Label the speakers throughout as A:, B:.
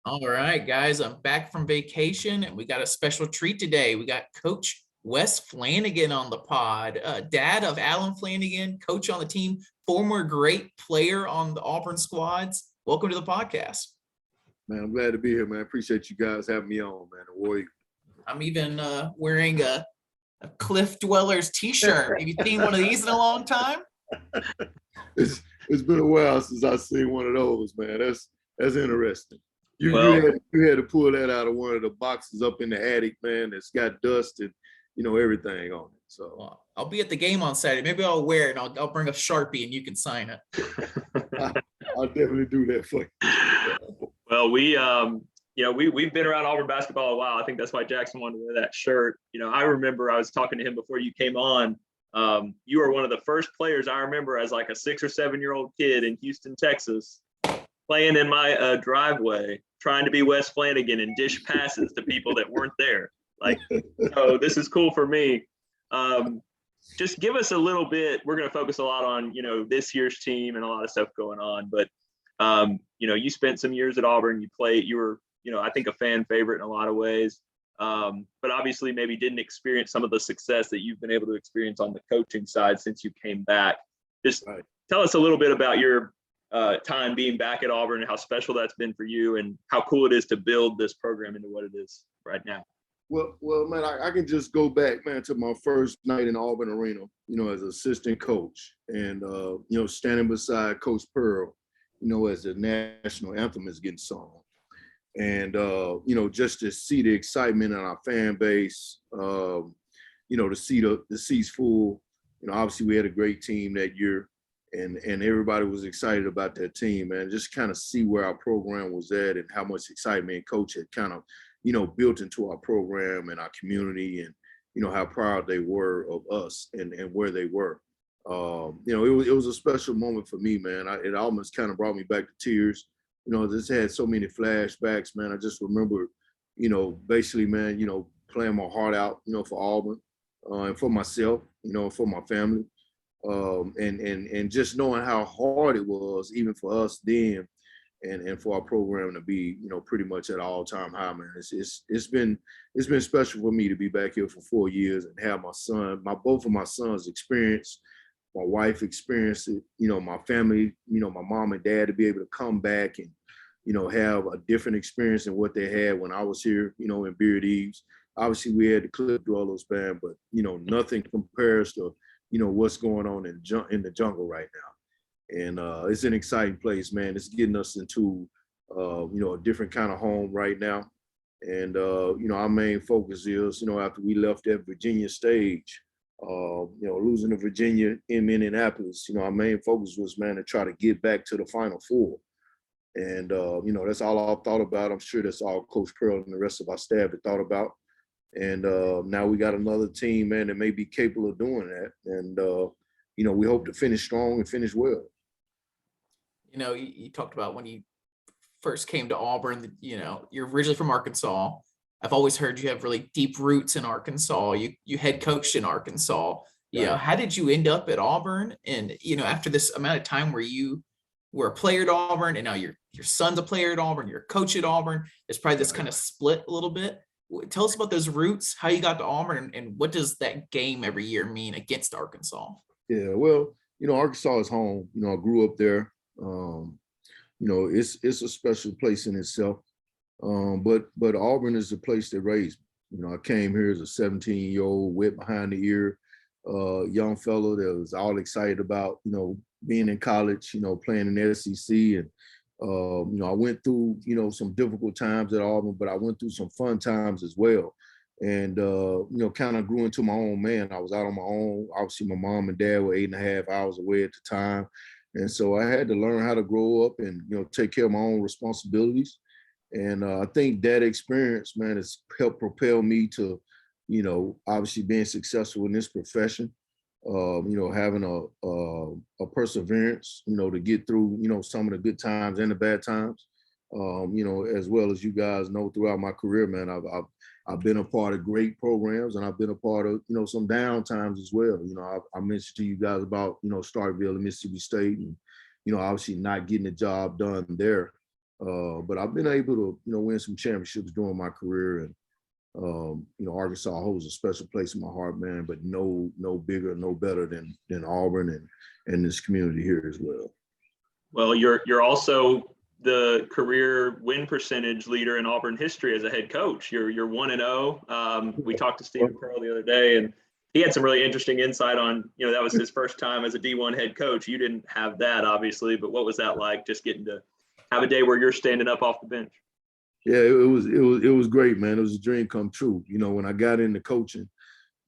A: All right, guys, I'm back from vacation and we got a special treat today. We got Coach Wes Flanigan on the pod, dad of Alan Flanigan, coach on the team, former great player on the Auburn squads. Welcome to the podcast.
B: Man, I'm glad to be here, man. I appreciate you guys having me on, man. Warrior.
A: I'm even wearing a Cliff Dwellers t-shirt. Have you seen one of these in a long time?
B: It's been a while since I've seen one of those, man. That's interesting. You had to pull that out of one of the boxes up in the attic, man. That's got dust and everything on it. So
A: well, I'll be at the game on Saturday. Maybe I'll wear it and I'll bring a Sharpie and you can sign it.
B: I'll definitely do that for you.
C: Well, we've been around Auburn basketball a while. I think that's why Jackson wanted to wear that shirt. I remember I was talking to him before you came on. You were one of the first players I remember as like a 6 or 7 year old kid in Houston, Texas, playing in my driveway, trying to be Wes Flanigan and dish passes to people that weren't there. So this is cool for me. Just give us a little bit. We're going to focus a lot on, this year's team and a lot of stuff going on. But, you spent some years at Auburn. You were, I think a fan favorite in a lot of ways. But obviously maybe didn't experience some of the success that you've been able to experience on the coaching side since you came back. Just tell us a little bit about your time being back at Auburn and how special that's been for you and how cool it is to build this program into what it is right now.
B: Well, man, I can just go back, man, to my first night in Auburn Arena, as assistant coach and, standing beside Coach Pearl, as the national anthem is getting sung. And, just to see the excitement in our fan base, to see the seats full, obviously we had a great team that year and everybody was excited about that team, man. Just kind of see where our program was at and how much excitement Coach had kind of, built into our program and our community and, how proud they were of us and where they were. It was a special moment for me, man. It almost kind of brought me back to tears. Just had so many flashbacks, man. I just remember, basically, man, playing my heart out, for Auburn and for myself, for my family. And just knowing how hard it was, even for us then, and for our program to be, pretty much at all-time high, man. It's been special for me to be back here for 4 years and have both of my sons experience, my wife experienced it, my family, my mom and dad to be able to come back and, have a different experience than what they had when I was here, in Beard Eaves. Obviously, we had the Cliff Dwellers band, but, nothing compares to, what's going on in the jungle right now. And it's an exciting place, man. It's getting us into, a different kind of home right now. And, our main focus is, after we left that Virginia stage, losing to Virginia in Indianapolis, our main focus was, man, to try to get back to the Final Four. And, that's all I thought about. I'm sure that's all Coach Pearl and the rest of our staff had thought about. And now we got another team, man, that may be capable of doing that. And, we hope to finish strong and finish well.
A: You talked about when you first came to Auburn, you're originally from Arkansas. I've always heard you have really deep roots in Arkansas. You head coached in Arkansas. How did you end up at Auburn? And, after this amount of time where you were a player at Auburn and now your son's a player at Auburn, you're a coach at Auburn, there's probably this kind of split a little bit. Tell us about those roots, how you got to Auburn, and what does that game every year mean against Arkansas?
B: Yeah, well, Arkansas is home. I grew up there. It's a special place in itself. But Auburn is the place that raised me. I came here as a 17-year-old, wet behind the ear, young fellow that was all excited about, being in college, playing in the SEC. And, I went through, some difficult times at Auburn, but I went through some fun times as well. And, kind of grew into my own man. I was out on my own. Obviously, my mom and dad were 8.5 hours away at the time. And so I had to learn how to grow up and, take care of my own responsibilities. And I think that experience, man, has helped propel me to, obviously being successful in this profession, having a perseverance, to get through, some of the good times and the bad times. As well as you guys know, throughout my career, man, I've been a part of great programs and I've been a part of, some down times as well. I mentioned to you guys about, Starkville and Mississippi State and, obviously not getting the job done there. But I've been able to, win some championships during my career. And, Arkansas holds a special place in my heart, man, but no bigger, no better than Auburn and this community here as well.
C: Well, you're also the career win percentage leader in Auburn history as a head coach. You're 1-0. We talked to Stephen Pearl the other day, and he had some really interesting insight on, that was his first time as a D1 head coach. You didn't have that, obviously, but what was that like, just getting to have a day where you're standing up off the bench?
B: Yeah, it was great, man. It was a dream come true. When I got into coaching,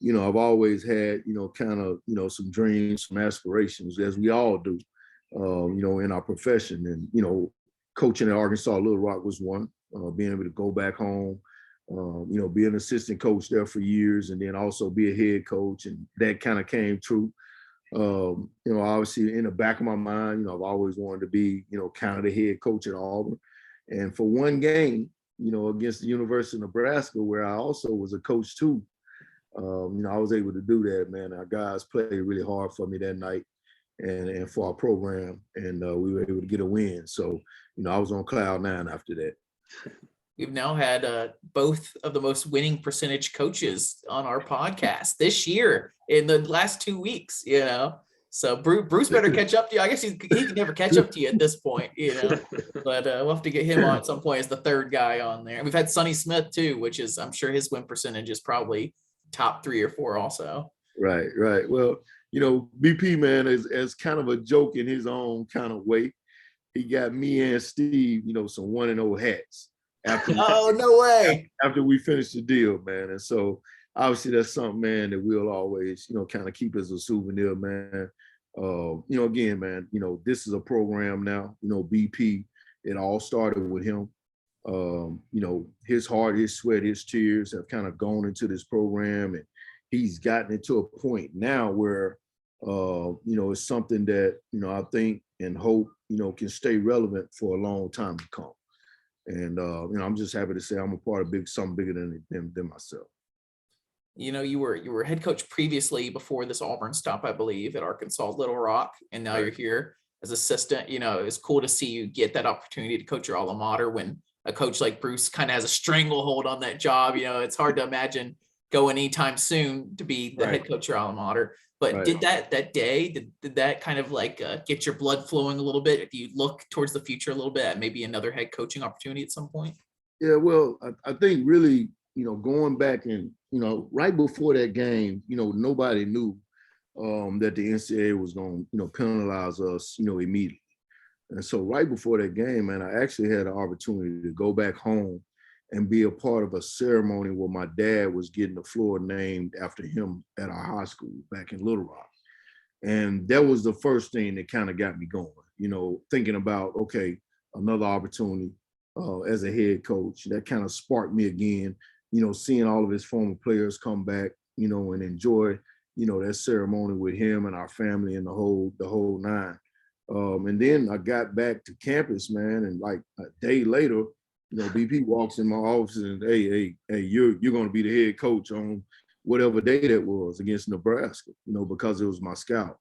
B: I've always had, kind of, some dreams, some aspirations, as we all do, in our profession. And, coaching at Arkansas Little Rock was one, being able to go back home, be an assistant coach there for years, and then also be a head coach. And that kind of came true. Obviously in the back of my mind, I've always wanted to be, kind of the head coach at Auburn. And for one game, against the University of Nebraska, where I also was a coach too, I was able to do that, man. Our guys played really hard for me that night and for our program, and we were able to get a win. So, I was on cloud nine after that.
A: We've now had both of the most winning percentage coaches on our podcast this year in the last 2 weeks, So Bruce better catch up to you. I guess he can never catch up to you at this point, But we'll have to get him on at some point as the third guy on there. We've had Sonny Smith too, which is, I'm sure his win percentage is probably top 3 or 4 also.
B: Right. Well, BP, man, as kind of a joke in his own kind of way. He got me and Steve, some 1-0 hats.
A: Oh, no way.
B: After we finished the deal, man. And so obviously that's something, man, that we'll always, kind of keep as a souvenir, man. Again, man, this is a program now, BP, it all started with him. His heart, his sweat, his tears have kind of gone into this program, and he's gotten it to a point now where, it's something that, I think and hope, can stay relevant for a long time to come. And, I'm just happy to say I'm a part of something bigger than myself.
A: You were head coach previously before this Auburn stop, I believe, at Arkansas Little Rock, and now You're here as assistant. It's cool to see you get that opportunity to coach your alma mater when a coach like Bruce kind of has a stranglehold on that job. It's hard to imagine going anytime soon to be the head coach of your alma mater. But did that day, did that kind of like get your blood flowing a little bit? Do you look towards the future a little bit at maybe another head coaching opportunity at some point?
B: Yeah, well, I think really, going back and, right before that game, nobody knew that the NCAA was going to, penalize us, immediately. And so right before that game, man, I actually had an opportunity to go back home and be a part of a ceremony where my dad was getting the floor named after him at our high school back in Little Rock. And that was the first thing that kind of got me going, thinking about, okay, another opportunity as a head coach. That kind of sparked me again, seeing all of his former players come back, and enjoy, that ceremony with him and our family and the whole nine. And then I got back to campus, man, and like a day later, BP walks in my office and, hey, you're going to be the head coach on whatever day that was against Nebraska, because it was my scout.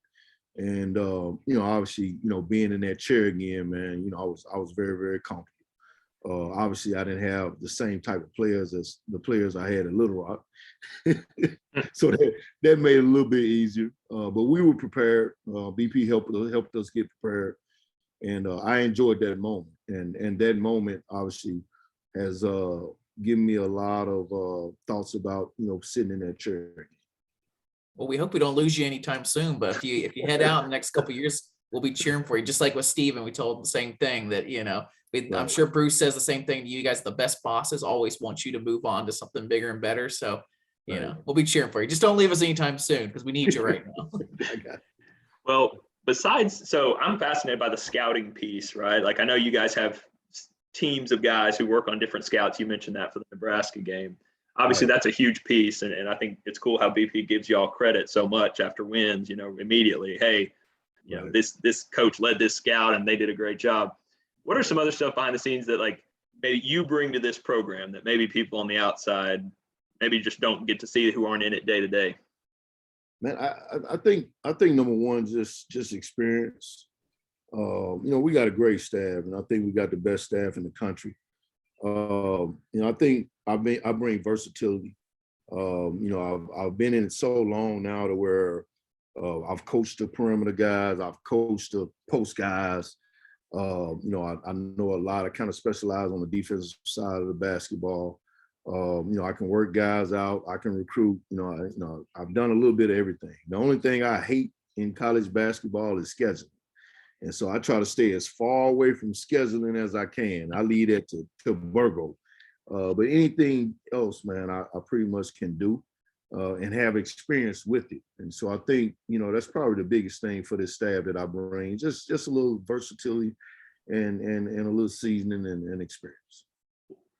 B: And, obviously, being in that chair again, man, I was very, very comfortable. Obviously, I didn't have the same type of players as the players I had at Little Rock. So that made it a little bit easier. But we were prepared. BP helped us get prepared. And I enjoyed that moment. And that moment, obviously, has given me a lot of thoughts about, sitting in that chair.
A: Well, we hope we don't lose you anytime soon. But if you head out in the next couple of years, we'll be cheering for you. Just like with Steven, we told him the same thing that, I'm sure Bruce says the same thing to you guys. The best bosses always want you to move on to something bigger and better. So, we'll be cheering for you. Just don't leave us anytime soon because we need you right now.
C: Well, so I'm fascinated by the scouting piece, right? Like I know you guys have teams of guys who work on different scouts. You mentioned that for the Nebraska game. Obviously, that's a huge piece. And I think it's cool how BP gives y'all credit so much after wins, immediately. Hey, this coach led this scout and they did a great job. What are some other stuff behind the scenes that like maybe you bring to this program that maybe people on the outside maybe just don't get to see who aren't in it day to day?
B: Man, I think number one, just experience. We got a great staff, and I think we got the best staff in the country. I think I bring versatility. I've been in it so long now to where I've coached the perimeter guys, I've coached the post guys. I know a lot. I kind of specialize on the defensive side of the basketball. I can work guys out. I can recruit. I've done a little bit of everything. The only thing I hate in college basketball is scheduling. And so I try to stay as far away from scheduling as I can. I leave that to Virgo. But anything else, man, I pretty much can do and have experience with it. And so I think, that's probably the biggest thing for this staff that I bring, just a little versatility and a little seasoning and experience.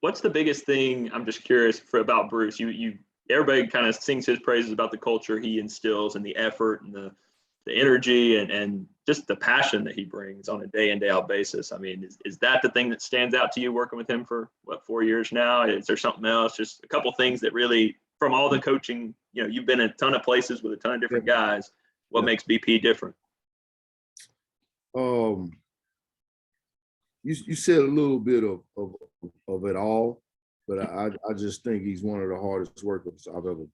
C: What's the biggest thing, I'm just curious about Bruce? Everybody kind of sings his praises about the culture he instills and the effort and the energy and just the passion that he brings on a day in, day out basis. I mean, is that the thing that stands out to you working with him for 4 years now? Is there something else? Just a couple things that really, from all the coaching, you've been in a ton of places with a ton of different guys. What makes BP different?
B: You said a little bit of it all, but I just think he's one of the hardest workers I've ever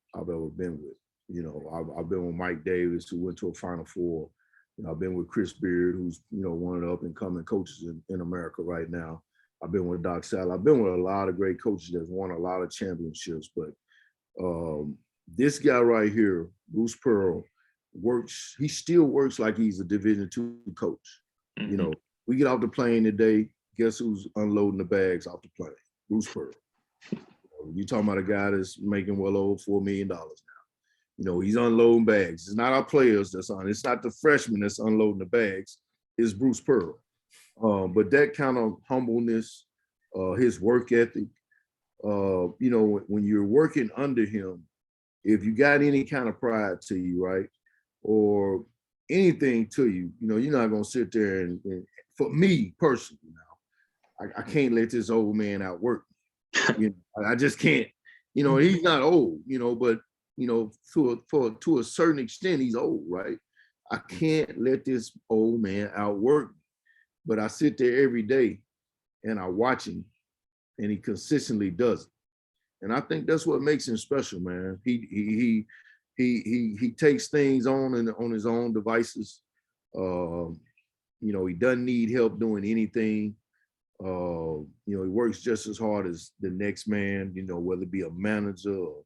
B: been with. I've been with Mike Davis, who went to a Final Four. I've been with Chris Beard, who's one of the up and coming coaches in America right now. I've been with Doc Sal. I've been with a lot of great coaches that's won a lot of championships. But this guy right here, Bruce Pearl, works. He still works like he's a Division II coach.
C: Mm-hmm.
B: We get off the plane today. Guess who's unloading the bags off the plane? Bruce Pearl. You talking about a guy that's making well over $4 million now. He's unloading bags. It's not our players that's on. It's not the freshmen that's unloading the bags. It's Bruce Pearl. But that kind of humbleness, his work ethic, when you're working under him, if you got any kind of pride to you, right, or anything to you, you're not gonna sit there and for me personally now, I can't let this old man outwork me. I just can't. He's not old, but to a certain extent, he's old, right? I can't let this old man outwork me. But I sit there every day and I watch him, and he consistently does it. And I think that's what makes him special, man. He takes things on his own devices. He doesn't need help doing anything. He works just as hard as the next man, whether it be a manager or,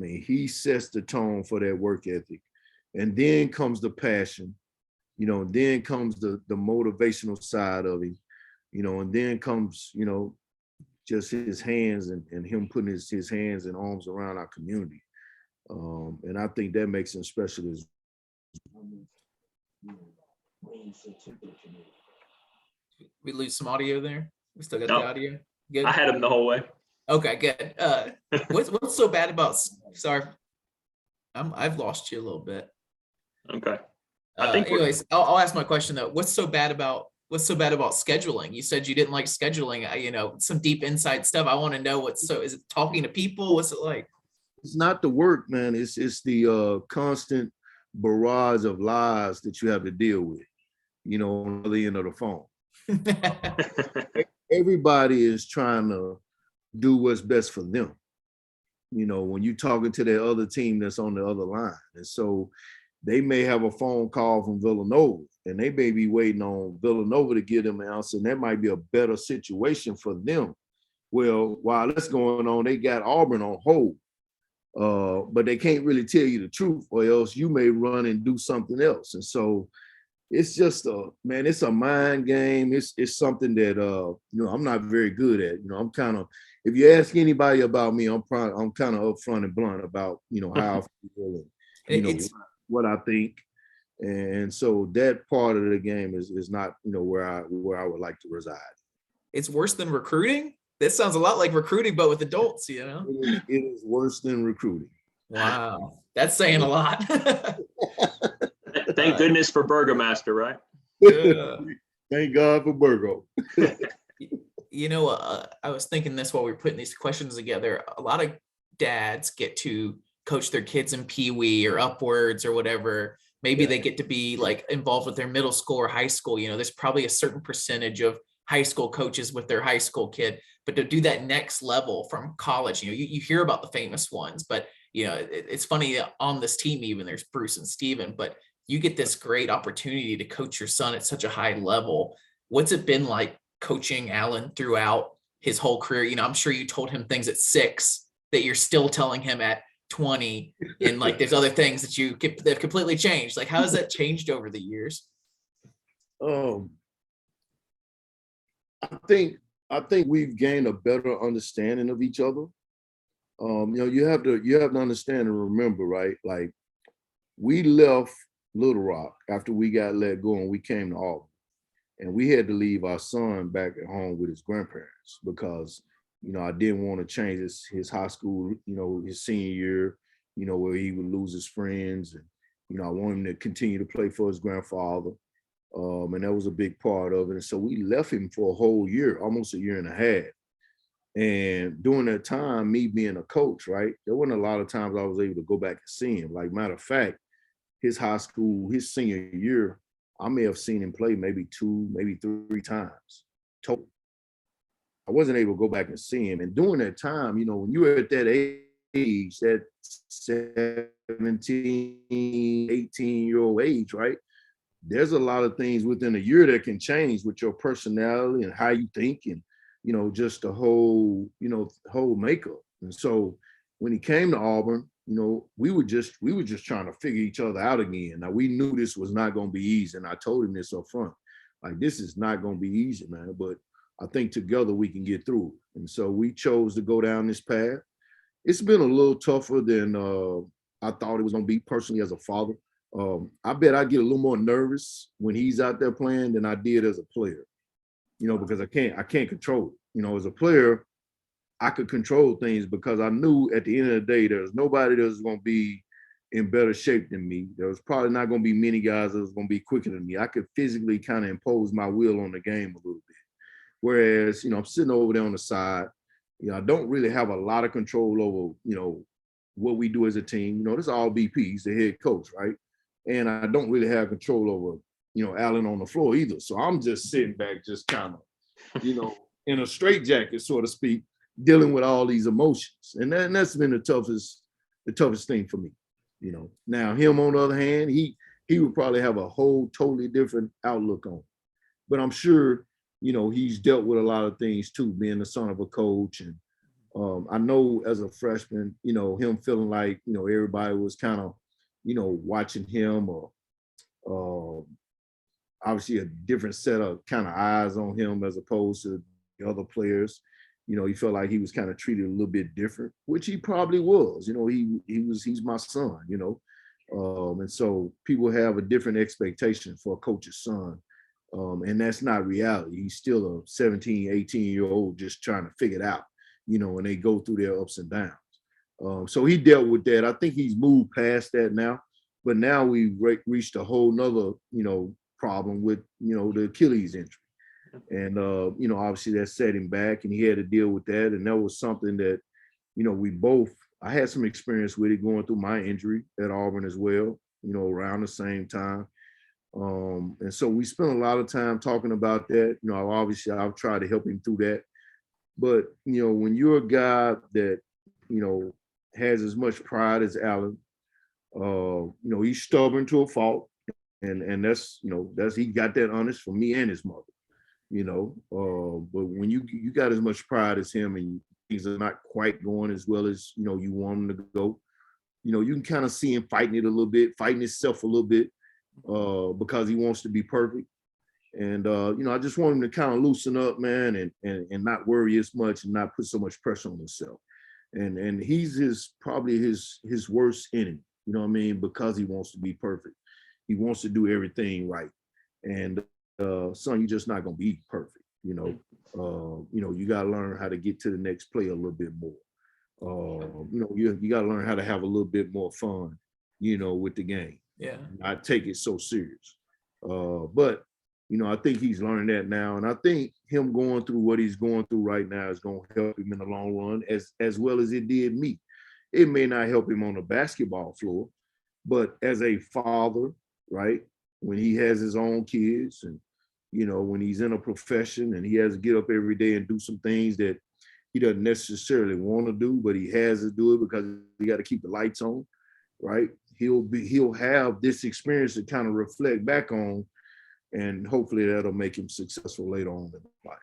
B: he sets the tone for that work ethic. And then comes the passion, then comes the motivational side of him, and then comes, just his hands and him putting his hands and arms around our community. And I think that makes him special as
A: We lose some audio there. We still got the audio. Good.
C: I had him the whole way.
A: Okay, good. What's so bad about? Sorry, I've lost you a little bit.
C: Okay.
A: Anyways, I'll ask my question though. What's so bad about scheduling? You said you didn't like scheduling. Some deep inside stuff. I want to know is it talking to people? What's it like?
B: It's not the work, man. It's the constant barrage of lies that you have to deal with, on the other end of the phone. Everybody is trying to do what's best for them. When you're talking to that other team that's on the other line. And so they may have a phone call from Villanova, and they may be waiting on Villanova to give them an answer, and that might be a better situation for them. Well, while that's going on, they got Auburn on hold. But they can't really tell you the truth, or else you may run and do something else. And so it's just it's a mind game. It's something that I'm not very good at. I'm kind of, if you ask anybody about me, I'm kind of upfront and blunt about how I feel and what I think. And so that part of the game is not where I would like to reside.
A: It's worse than recruiting. This sounds a lot like recruiting, but with adults.
B: It is worse than recruiting.
A: Wow, that's saying a lot.
C: Thank goodness for Burgomaster, right?
B: Thank God for Burgo.
A: I was thinking this while we were putting these questions together. A lot of dads get to coach their kids in Pee Wee or upwards or whatever, maybe they get to be like involved with their middle school or high school. There's probably a certain percentage of high school coaches with their high school kid, but to do that next level from college, you hear about the famous ones, but it's funny on this team, even there's Bruce and Steven, but you get this great opportunity to coach your son at such a high level. What's it been like coaching Alan throughout his whole career? I'm sure you told him things at 6 that you're still telling him at 20, and like there's other things that they've completely changed. Like, how has that changed over the years?
B: I think we've gained a better understanding of each other. You have to understand and remember, right? Like, we left Little Rock after we got let go and we came to Auburn, and we had to leave our son back at home with his grandparents because I didn't want to change his high school, his senior year, where he would lose his friends, and I want him to continue to play for his grandfather. And that was a big part of it. And so we left him for a whole year, almost a year and a half. And during that time, me being a coach, right, there wasn't a lot of times I was able to go back and see him. Like, matter of fact, his high school, his senior year, I may have seen him play maybe 2, maybe 3 times total. I wasn't able to go back and see him. And during that time, when you were at that age, that 17, 18-year-old age, right? There's a lot of things within a year that can change with your personality and how you think, and just the whole makeup. And so when he came to Auburn, we were just trying to figure each other out again. Now, we knew this was not going to be easy, and I told him this up front. Like, this is not going to be easy, man, but I think together we can get through it. And so we chose to go down this path. It's been a little tougher than I thought it was going to be personally as a father. I bet I get a little more nervous when he's out there playing than I did as a player, because I can't control it. As a player, I could control things because I knew at the end of the day, there's nobody that's going to be in better shape than me. There was probably not going to be many guys that was going to be quicker than me. I could physically kind of impose my will on the game a little bit. Whereas, I'm sitting over there on the side, I don't really have a lot of control over, what we do as a team. This is all BP, he's the head coach, right? And I don't really have control over, Allen on the floor either. So I'm just sitting back, just kind of, in a straitjacket, so to speak, dealing with all these emotions. And that's been the toughest thing for me. Now him, on the other hand, he would probably have a whole totally different outlook on it. But I'm sure, he's dealt with a lot of things too, being the son of a coach. And I know as a freshman, him feeling like, everybody was kind of, watching him, or obviously a different set of kind of eyes on him as opposed to the other players. He felt like he was kind of treated a little bit different, which he probably was. He's my son, and so people have a different expectation for a coach's son. And that's not reality. He's still a 17, 18-year-old just trying to figure it out, and they go through their ups and downs. So he dealt with that. I think he's moved past that now, but now we've reached a whole nother, problem with, the Achilles injury. And, obviously that set him back, and he had to deal with that. And that was something that, I had some experience with it going through my injury at Auburn as well, around the same time. And so we spent a lot of time talking about that. Obviously I've tried to help him through that. But, when you're a guy that, has as much pride as Allen, he's stubborn to a fault. And that's he got that honest from me and his mother, but when you got as much pride as him and things are not quite going as well as, you want them to go, you can kind of see him fighting it a little bit, fighting himself a little bit, because he wants to be perfect. And, I just want him to kind of loosen up, man, and not worry as much and not put so much pressure on himself. And he's probably his worst enemy, because he wants to be perfect. He wants to do everything right. And son, you're just not gonna be perfect. You got to learn how to get to the next play a little bit more. You got to learn how to have a little bit more fun, with the game.
A: Yeah.
B: Not take it so serious. But I think he's learning that now, and I think him going through what he's going through right now is going to help him in the long run, as well as it did me. It may not help him on the basketball floor, but as a father, right? When he has his own kids and, when he's in a profession and he has to get up every day and do some things that he doesn't necessarily want to do, but he has to do it because he got to keep the lights on, right? He'll have this experience to kind of reflect back on, and hopefully that'll make him successful later on in life.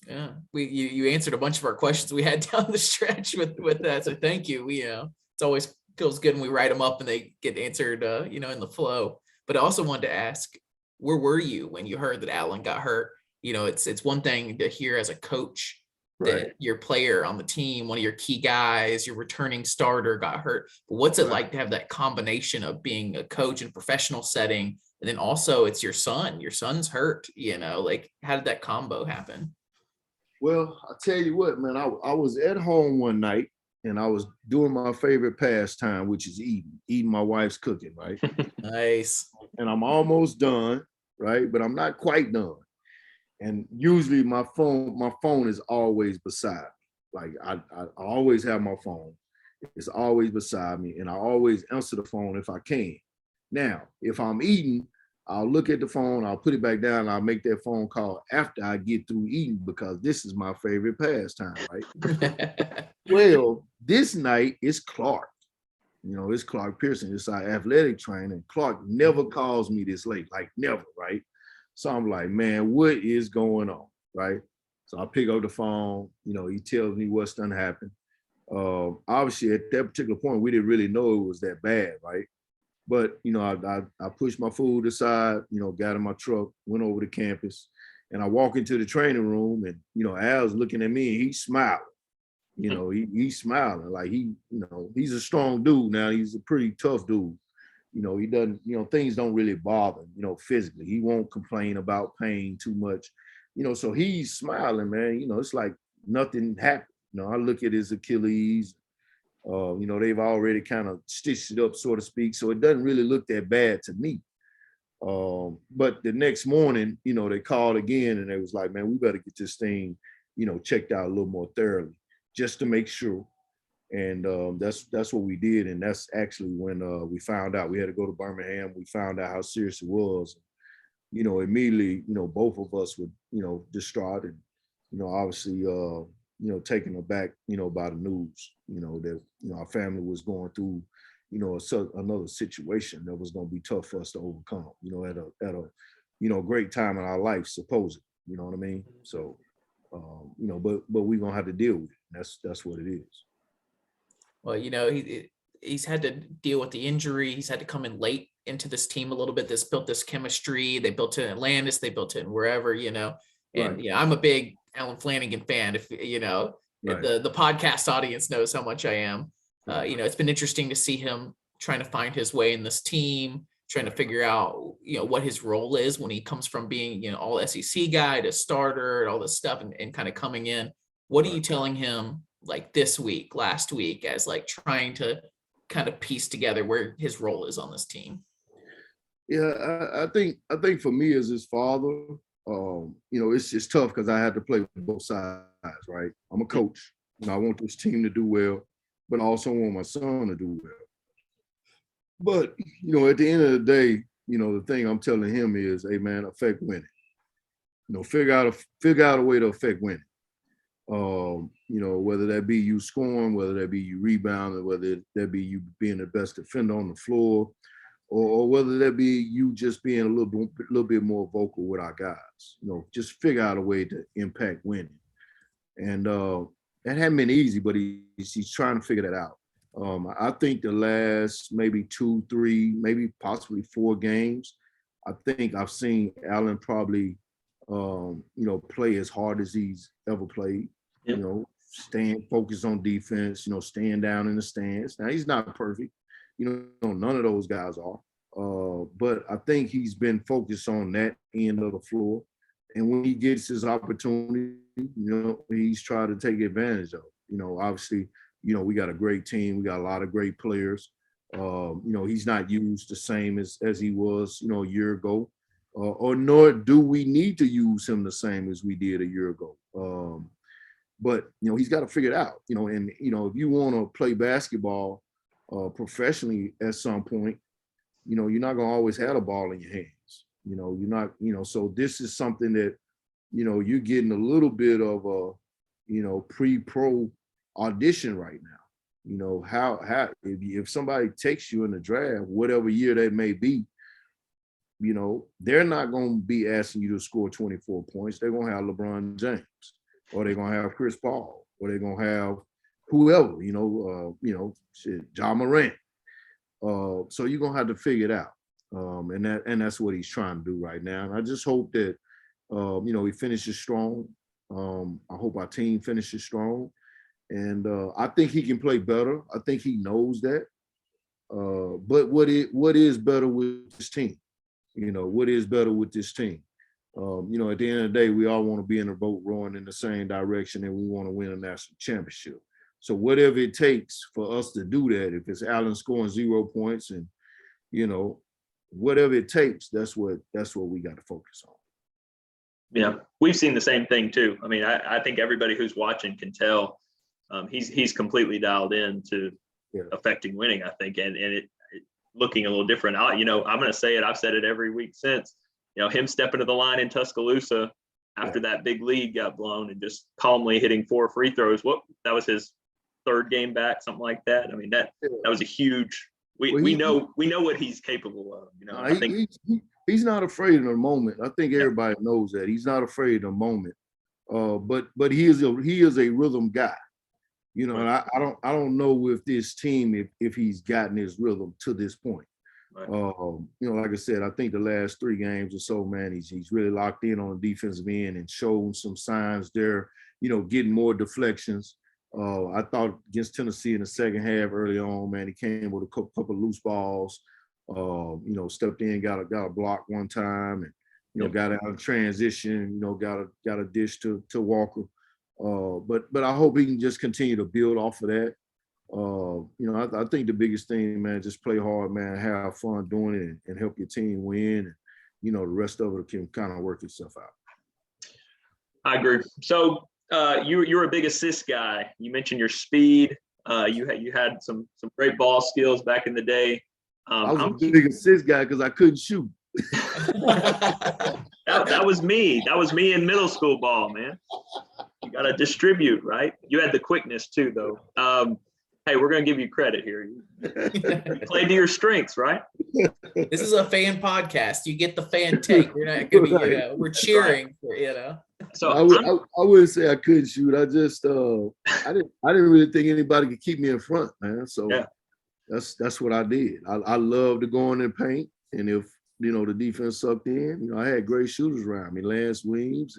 A: Yeah, you answered a bunch of our questions we had down the stretch with that. So thank you. It's always feels good when we write them up and they get answered, in the flow. But I also wanted to ask, where were you when you heard that Alan got hurt? It's one thing to hear as a coach that your player on the team, one of your key guys, your returning starter got hurt. But what's it like to have that combination of being a coach in a professional setting, and then also it's your son? Your son's hurt. Like, how did that combo happen?
B: Well, I tell you what, man, I was at home one night and I was doing my favorite pastime, which is eating my wife's cooking, right?
A: Nice.
B: And I'm almost done, right? But I'm not quite done. And usually my phone is always beside me. Like I always have my phone. It's always beside me, and I always answer the phone if I can. Now, if I'm eating, I'll look at the phone, I'll put it back down, and I'll make that phone call after I get through eating, because this is my favorite pastime, right? Well, this night it's Clark. It's Clark Pearson. It's our athletic trainer. And Clark never calls me this late, like never, right? So I'm like, man, what is going on, right? So I pick up the phone. He tells me what's done happened. Obviously, at that particular point, we didn't really know it was that bad, right? But, I pushed my food aside, got in my truck, went over to campus, and I walk into the training room, and, Al's looking at me and he's smiling. He's smiling like he's a strong dude now. He's a pretty tough dude. He doesn't, things don't really bother him, physically. He won't complain about pain too much, so he's smiling, man. It's like nothing happened. I look at his Achilles. They've already kind of stitched it up, so to speak. So it doesn't really look that bad to me. But the next morning, they called again and they was like, man, we better get this thing, checked out a little more thoroughly just to make sure. And that's what we did. And that's actually when we found out. We had to go to Birmingham. We found out how serious it was. Immediately, both of us were, distraught and, obviously, taken aback, by the news, that, our family was going through, another situation that was going to be tough for us to overcome, at a great time in our life, supposedly, you know what I mean? So, but we're going to have to deal with it. That's what it is.
A: Well, he's had to deal with the injury. He's had to come in late into this team a little bit. This built this chemistry. They built it in Atlantis. They built it in wherever, And
B: Right.
A: I'm a big Alan Flanigan fan. If
B: Right.
A: the podcast audience knows how much I am. It's been interesting to see him trying to find his way in this team, trying to figure out what his role is when he comes from being all SEC guy to starter and all this stuff, and kind of coming in. What are you telling him like this week, last week, as like trying to kind of piece together where his role is on this team?
B: Yeah, I think for me as his father, it's just tough because I had to play both sides, right? I'm a coach. I want this team to do well, but I also want my son to do well. But, at the end of the day, the thing I'm telling him is, hey man, affect winning. Figure out a way to affect winning. Whether that be you scoring, whether that be you rebounding, whether that be you being the best defender on the floor, or whether that be you just being a little bit more vocal with our guys. Just figure out a way to impact winning. And that hadn't been easy, but he's trying to figure that out. I think the last maybe 2, 3, maybe possibly 4 games, I think I've seen Alan probably play as hard as he's ever played. Yep. Staying focused on defense, staying down in the stands. Now he's not perfect. None of those guys are. But I think he's been focused on that end of the floor. And when he gets his opportunity, he's trying to take advantage of it. Obviously, we got a great team. We got a lot of great players. He's not used the same as he was, a year ago. Or nor do we need to use him the same as we did a year ago. But he's got to figure it out. And if you want to play basketball professionally at some point, you're not going to always have the ball in your hands. You're not, so this is something that, you're getting a little bit of a, pre-pro audition right now. How if somebody takes you in the draft, whatever year that may be, they're not going to be asking you to score 24 points. They're going to have LeBron James, or they're going to have Chris Paul, or they're going to have whoever, Ja Morant. So you're going to have to figure it out. And that's what he's trying to do right now. And I just hope that, he finishes strong. I hope our team finishes strong. And I think he can play better. I think he knows that. But what is better with this team? What is better with this team? At the end of the day, we all want to be in a boat rowing in the same direction, and we want to win a national championship. So whatever it takes for us to do that, if it's Allen scoring 0 points and, whatever it takes, that's what we got to focus on.
C: Yeah, we've seen the same thing too. I mean, I think everybody who's watching can tell he's completely dialed in to affecting winning, I think, and it looking a little different. I'm going to say it. I've said it every week since, him stepping to the line in Tuscaloosa after that big lead got blown and just calmly hitting 4 free throws. That was his 3rd game back, something like that. I mean, that was a huge, we know what he's capable of, I think
B: he's not afraid of the moment. I think everybody knows that he's not afraid of the moment. But he is a rhythm guy. And I don't know with this team if he's gotten his rhythm to this point. Right. Like I said, I think the last 3 games or so, man, he's really locked in on the defensive end and shown some signs there, getting more deflections. I thought against Tennessee in the second half early on, man, he came with a couple of loose balls, stepped in, got a block one time, and, got out of transition, got a dish to Walker. But I hope he can just continue to build off of that. I think the biggest thing, man, just play hard, man, have fun doing it and help your team win. And, the rest of it can kind of work itself out.
C: I agree. So you're a big assist guy. You mentioned your speed. You had some great ball skills back in the day.
B: I was a big assist guy because I couldn't shoot.
C: that was me. That was me in middle school ball, man. You got to distribute, right? You had the quickness too, though. Hey, we're going to give you credit here. You played to your strengths, right?
A: This is a fan podcast. You get the fan take. We're not going to be, we're cheering for,
B: So I wouldn't say I couldn't shoot. I just, I didn't really think anybody could keep me in front, man. So that's what I did. I love to go in and paint. And if, the defense sucked in, I had great shooters around me, Lance Weems,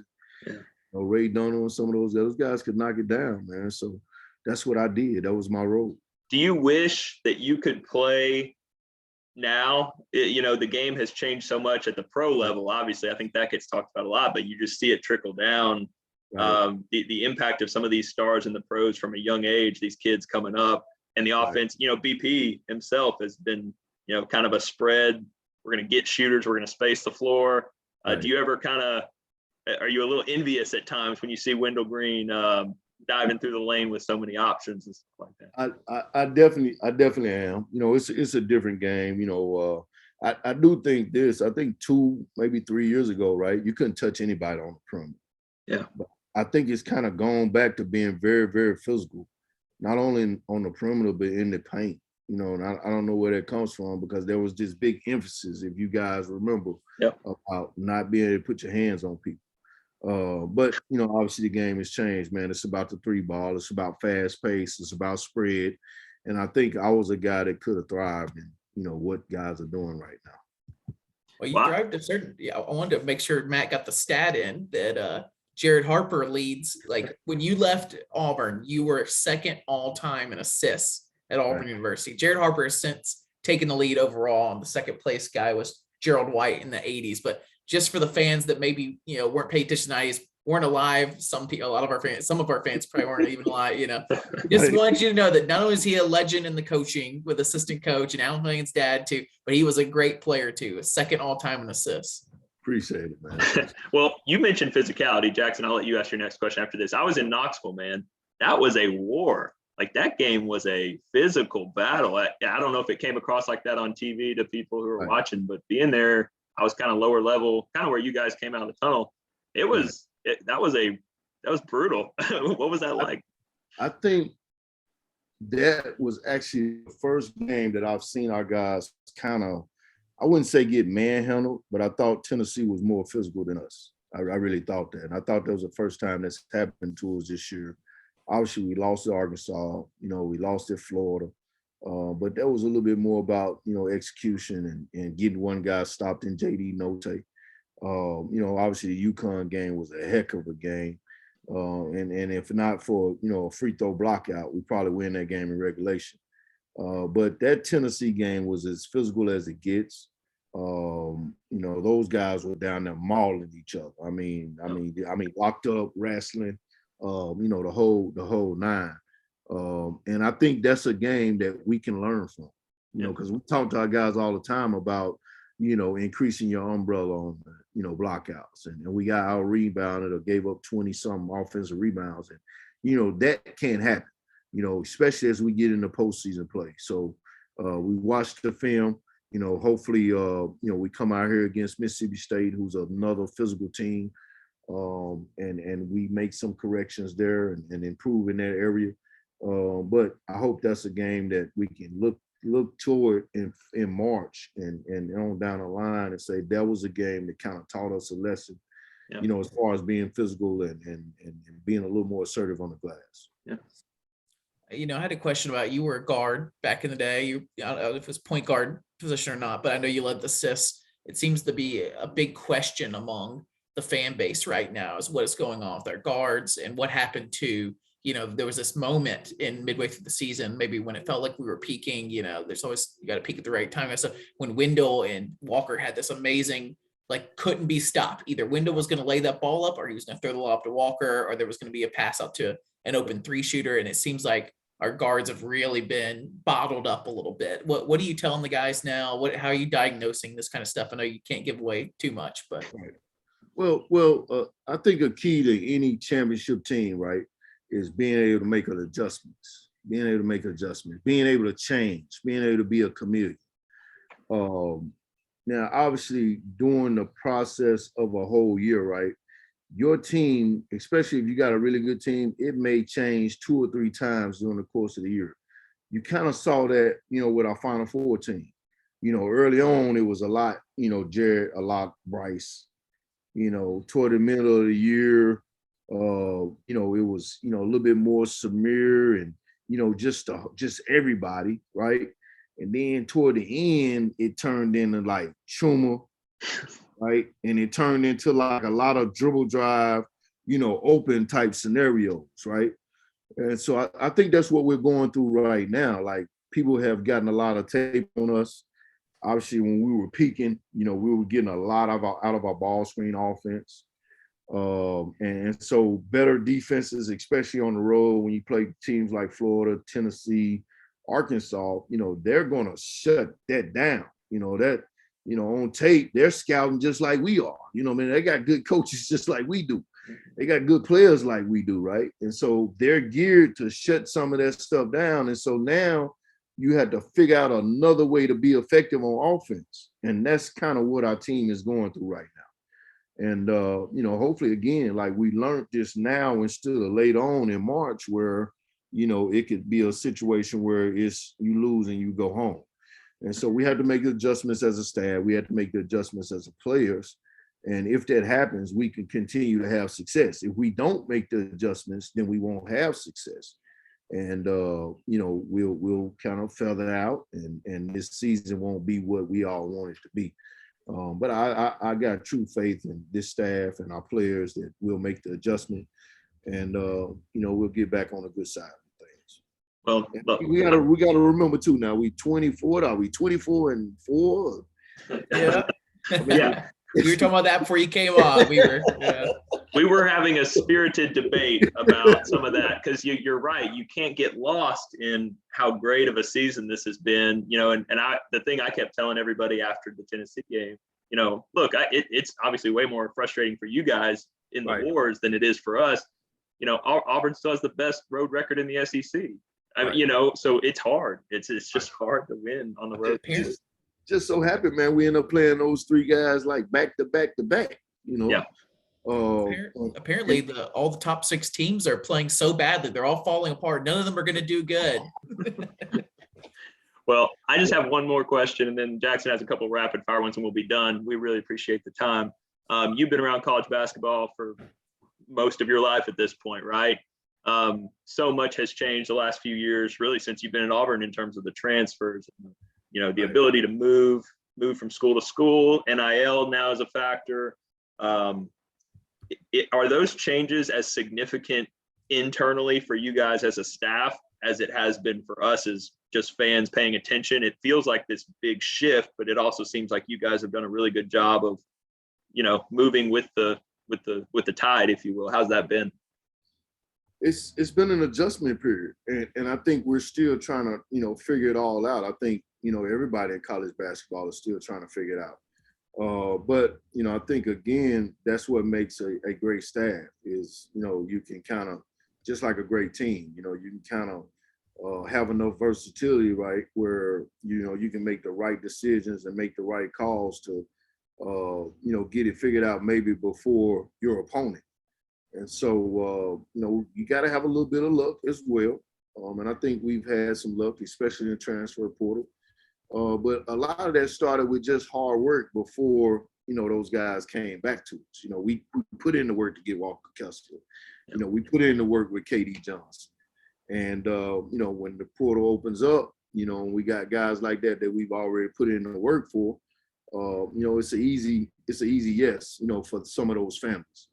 B: Ray Donovan, some of those guys could knock it down, man. So that's what I did. That was my role.
C: Do you wish that you could play now? The game has changed so much at the pro level. Obviously, I think that gets talked about a lot, but you just see it trickle down. Right. The impact of some of these stars in the pros from a young age, these kids coming up, and the offense, BP himself has been, kind of a spread. We're going to get shooters. We're going to space the floor. Right. Do you ever are you a little envious at times when you see Wendell Green diving through the lane with so many options and stuff like
B: that? I definitely am. It's a different game. I do think this. I think 2, maybe 3 years ago, right? You couldn't touch anybody on the perimeter.
C: Yeah.
B: But I think it's kind of gone back to being very, very physical, not only on the perimeter but in the paint. And I don't know where that comes from because there was this big emphasis, if you guys remember, about not being able to put your hands on people. But, obviously the game has changed, man. It's about the 3 ball. It's about fast pace. It's about spread. And I think I was a guy that could have thrived in, what guys are doing right now.
A: Well, you thrived a certain, I wanted to make sure Matt got the stat in that Jared Harper leads. Like when you left Auburn, you were 2nd all-time in assists at Auburn University. Jared Harper has since taken the lead overall, and the 2nd place guy was Gerald White in the 80s. But just for the fans that maybe, weren't paying attention to 90s, weren't alive. Some of our fans probably weren't even alive, Just wanted you to know that not only is he a legend in the coaching with assistant coach and Alan Flanigan's dad too, but he was a great player too, a 2nd all-time in assists.
B: Appreciate it, man.
C: Well, you mentioned physicality, Jackson. I'll let you ask your next question after this. I was in Knoxville, man. That was a war. like that game was a physical battle. I don't know if it came across like that on TV to people who were watching, but being there, I was kind of lower level, kind of where you guys came out of the tunnel. That was brutal. What was that like?
B: I think that was actually the first game that I've seen our guys kind of, I wouldn't say get manhandled, but I thought Tennessee was more physical than us. I really thought that. And I thought that was the first time that's happened to us this year. Obviously, we lost to Arkansas. We lost at Florida. But that was a little bit more about, execution and getting one guy stopped in J.D. Notae. Obviously, the UConn game was a heck of a game. And if not for, a free throw block out, we probably win that game in regulation. But that Tennessee game was as physical as it gets. Those guys were down there mauling each other. I mean, locked up, wrestling, the whole nine. And I think that's a game that we can learn from, because we talk to our guys all the time about, increasing your umbrella on, blockouts. And we got out rebounded or gave up 20-something offensive rebounds. And, that can't happen, especially as we get into postseason play. So we watched the film, hopefully, we come out here against Mississippi State, who's another physical team, and we make some corrections there and improve in that area. But I hope that's a game that we can look toward in March and on down the line and say that was a game that kind of taught us a lesson, as far as being physical and being a little more assertive on the glass.
C: Yeah.
A: I had a question about, you were a guard back in the day. I don't know if it was point guard position or not, but I know you led the assists. It seems to be a big question among the fan base right now is what is going on with our guards and what happened to, there was this moment in midway through the season, maybe when it felt like we were peaking, there's always, you got to peak at the right time. So when Wendell and Walker had this amazing, couldn't be stopped. Either Wendell was going to lay that ball up or he was going to throw the ball up to Walker, or there was going to be a pass out to an open three shooter. And it seems like our guards have really been bottled up a little bit. What are you telling the guys now? How are you diagnosing this kind of stuff? I know you can't give away too much, but.
B: Right. Well, I think a key to any championship team, right, is being able to make adjustments, being able to change, being able to be a chameleon. Now, obviously, during the process of a whole year, right, your team, especially if you got a really good team, it may change 2 or 3 times during the course of the year. You kind of saw that, with our Final Four team. Early on, it was a lot, Jared, a lot Bryce. Toward the middle of the year, it was, a little bit more Samir and, just everybody, right? And then toward the end, it turned into like Chuma, right? And it turned into like a lot of dribble drive, open type scenarios, right? And so I think that's what we're going through right now. Like, people have gotten a lot of tape on us. Obviously, when we were peaking, we were getting a lot out of our ball screen offense. And so better defenses, especially on the road, when you play teams like Florida, Tennessee, Arkansas, they're going to shut that down. On tape, they're scouting just like we are. They got good coaches just like we do. They got good players like we do, right? And so they're geared to shut some of that stuff down. And so now you had to figure out another way to be effective on offense. And that's kind of what our team is going through right now. And, hopefully, again, like we learned this now instead of later on in March where, it could be a situation where it's you lose and you go home. And so we had to make the adjustments as a staff. We had to make the adjustments as a players. And if that happens, we can continue to have success. If we don't make the adjustments, then we won't have success. And, we'll kind of feather out and this season won't be what we all want it to be. But I got true faith in this staff and our players that we'll make the adjustment and, we'll get back on the good side of things.
C: Well, look,
B: we gotta remember too, now we 24, are we 24-4?
A: Yeah.
C: Yeah.
A: We were talking about that before you came on.
C: We were having a spirited debate about some of that because you're right. You can't get lost in how great of a season this has been, the thing I kept telling everybody after the Tennessee game, look, it's obviously way more frustrating for you guys in the wars than it is for us. Auburn still has the best road record in the SEC. I mean, so it's hard. It's just hard to win on the road.
B: Just so happy, man, we end up playing those three guys like back to back to back,
C: Yeah.
A: Apparently, all the top 6 teams are playing so badly. They're all falling apart. None of them are going to do good.
C: Well, I just have one more question, and then Jackson has a couple of rapid fire ones, and we'll be done. We really appreciate the time. You've been around college basketball for most of your life at this point, right? So much has changed the last few years, really, since you've been at Auburn in terms of the transfers, the ability to move from school to school. NIL now is a factor. Are those changes as significant internally for you guys as a staff as it has been for us as just fans paying attention? It feels like this big shift, but it also seems like you guys have done a really good job of, moving with the tide, if you will. How's that been?
B: It's been an adjustment period, and I think we're still trying to figure it all out. I think everybody in college basketball is still trying to figure it out. But I think again that's what makes a great staff is you can kind of, just like a great team, you can kind of have enough versatility, right, where you can make the right decisions and make the right calls to get it figured out maybe before your opponent. And so you got to have a little bit of luck as well. And I think we've had some luck, especially in the transfer portal. But a lot of that started with just hard work before, those guys came back to us. We put in the work to get Walker Kessler. We put in the work with KD Johnson. And, when the portal opens up, and we got guys like that we've already put in the work for, it's an easy yes, for some of those families.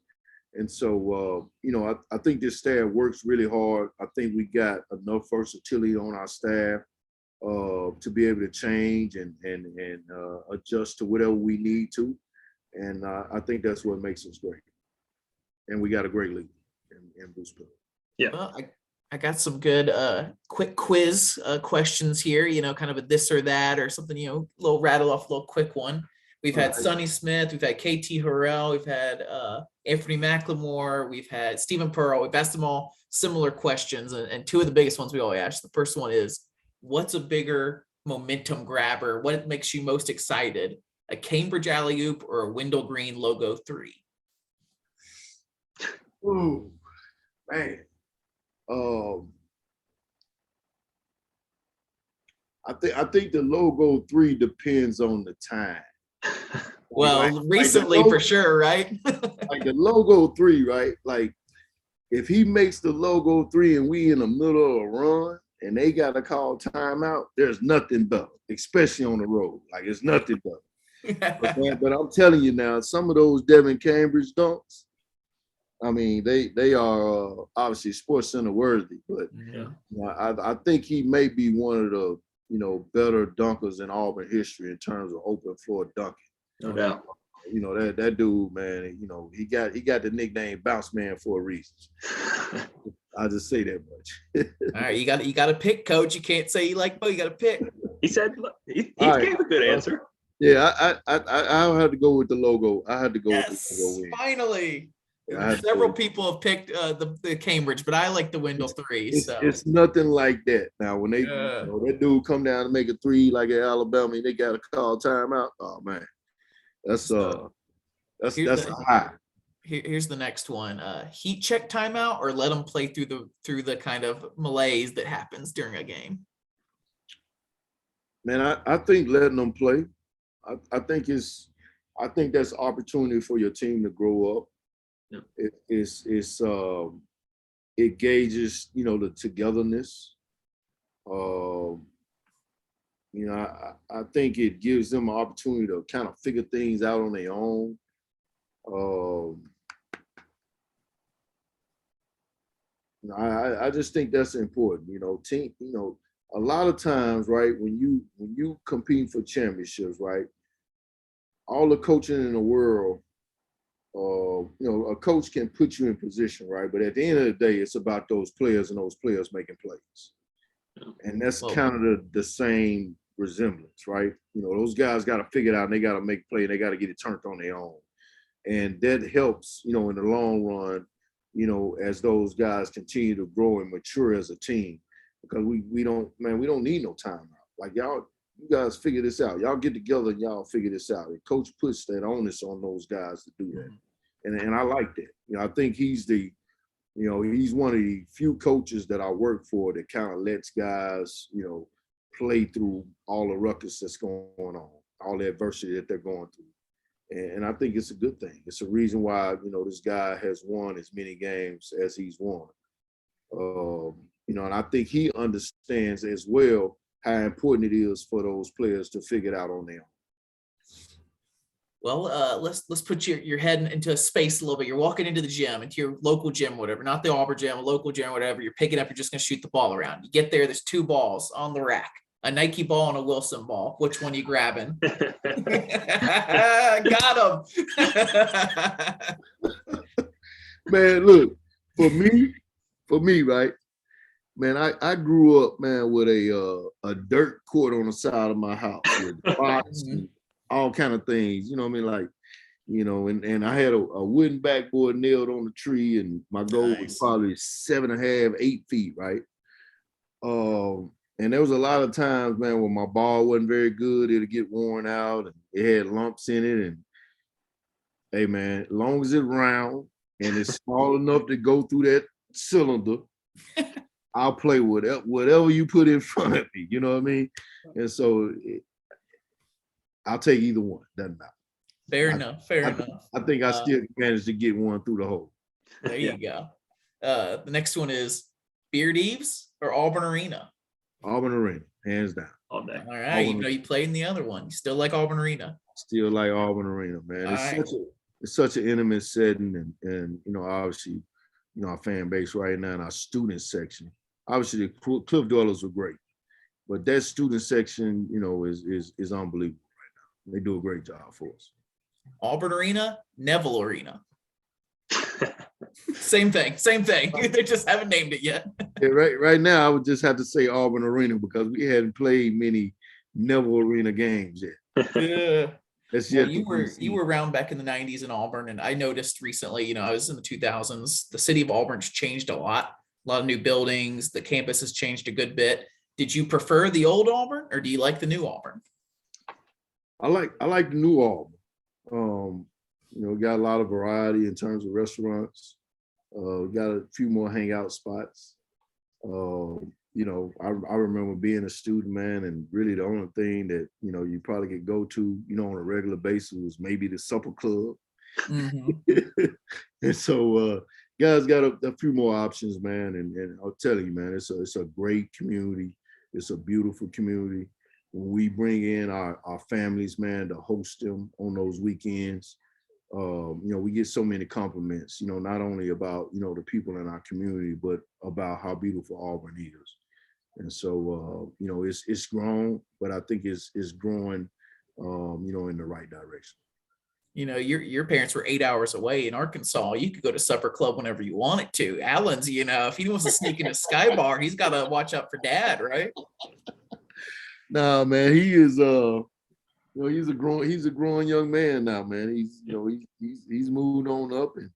B: And so, I think this staff works really hard. I think we got enough versatility on our staff to be able to change and adjust to whatever we need to. And I think that's what makes us great. And we got a great league in Bruce Pearl.
C: Yeah.
A: Well, I got some good quick quiz questions here, kind of a this or that or something, little rattle off a little quick one. We've had Sonny Smith, we've had KT Harrell, we've had Anthony McLemore, we've had Stephen Pearl. We've asked them all similar questions, and two of the biggest ones we always ask. The first one is, what's a bigger momentum grabber? What makes you most excited? A Cambridge alley-oop or a Wendell Green logo 3?
B: Ooh, man. I think the logo 3 depends on the time.
A: Well, recently logo, for sure, right?
B: Like the logo 3, right? Like if he makes the logo 3 and we in the middle of a run and they got to call timeout, there's nothing better, especially on the road. Like it's nothing better. But I'm telling you now, some of those Devin Cambridge dunks, I mean, they are obviously Sports Center worthy, but I think he may be one of the better dunkers in Auburn history in terms of open floor dunking.
C: No doubt.
B: That dude, man. He got the nickname Bounce Man for a reason. I'll just say that much.
A: All right, you got to pick, Coach. You can't say you like both. You got to pick.
C: He said he gave a good answer.
B: Yeah, I had to go with the logo. I had to go with the logo.
A: Finally. Several people have picked the Cambridge, but I like the Wendell 3.
B: It's nothing like that. Now, when they that dude come down and make a 3 like at Alabama, and they got to call timeout. Oh man, that's a high.
A: Here's the next one: heat check timeout, or let them play through the kind of malaise that happens during a game.
B: Man, I think letting them play. I think that's opportunity for your team to grow up. It gauges, the togetherness. I think it gives them an opportunity to kind of figure things out on their own. I just think that's important. Team. A lot of times, right, when you compete for championships, right, all the coaching in the world. A coach can put you in position, right? But at the end of the day, it's about those players and those players making plays. And that's kind of the same resemblance, right? Those guys got to figure it out and they got to make play and they got to get it turned on their own. And that helps, in the long run, as those guys continue to grow and mature as a team. because we don't need no timeout. Like you guys figure this out. Y'all get together and y'all figure this out. And coach puts that onus on those guys to do that. And I like that. I think he's he's one of the few coaches that I work for that kind of lets guys, play through all the ruckus that's going on, all the adversity that they're going through. And I think it's a good thing. It's a reason why, this guy has won as many games as he's won. And I think he understands as well how important it is for those players to figure it out on their own.
A: Well, let's put your head into a space a little bit. You're walking into the gym, into your local gym, whatever, not the Auburn gym, a local gym, whatever. You're picking up, you're just going to shoot the ball around. You get there, there's 2 balls on the rack, a Nike ball and a Wilson ball. Which one you grabbing? Got him.
B: Man, look, for me, right? Man, I grew up, man, with a dirt court on the side of my house with box and all kind of things, you know what I mean? Like, and I had a wooden backboard nailed on the tree, and my goal was probably 7.5, 8 feet, right? And there was a lot of times, man, when my ball wasn't very good, it'd get worn out and it had lumps in it. And hey, man, as long as it's round and it's small enough to go through that cylinder, I'll play whatever you put in front of me, you know what I mean? And so I'll take either one, doesn't matter.
A: Fair enough.
B: I think I still managed to get one through the hole.
A: There you go. The next one is Beard Eves or Auburn Arena?
B: Auburn Arena, hands down.
C: All day.
A: All right, Auburn. You played in the other one. You still like Auburn Arena?
B: Still like Auburn Arena, man. It's such an intimate setting, and obviously, our fan base right now and our student section. Obviously, the Cliff Dwellers were great, but that student section, is unbelievable right now. They do a great job for us.
A: Auburn Arena, Neville Arena. Same thing. They just haven't named it yet.
B: Yeah, right now, I would just have to say Auburn Arena because we hadn't played many Neville Arena games yet.
A: Yeah.
B: Well,
A: you were around back in the 90s in Auburn, and I noticed recently, I was in the 2000s, the city of Auburn's changed a lot of new buildings, the campus has changed a good bit. Did you prefer the old Auburn or do you like the new Auburn?
B: I like the new Auburn. We got a lot of variety in terms of restaurants. We got a few more hangout spots. I remember being a student, man, and really the only thing that, you probably could go to, on a regular basis was maybe the supper club. Mm-hmm. And so guys got a few more options, man. And I'll tell you, man, it's a great community. It's a beautiful community. When we bring in our families, man, to host them on those weekends, we get so many compliments, not only about, the people in our community, but about how beautiful Auburn is. And so, it's grown, but I think it's growing, in the right direction.
A: Your parents were 8 hours away in Arkansas. You could go to supper club whenever you wanted to. Allen's, if he wants to sneak into Sky Bar, he's got to watch out for dad, right?
B: Nah, man, he is, he's a growing young man now, man. He's moved on up, and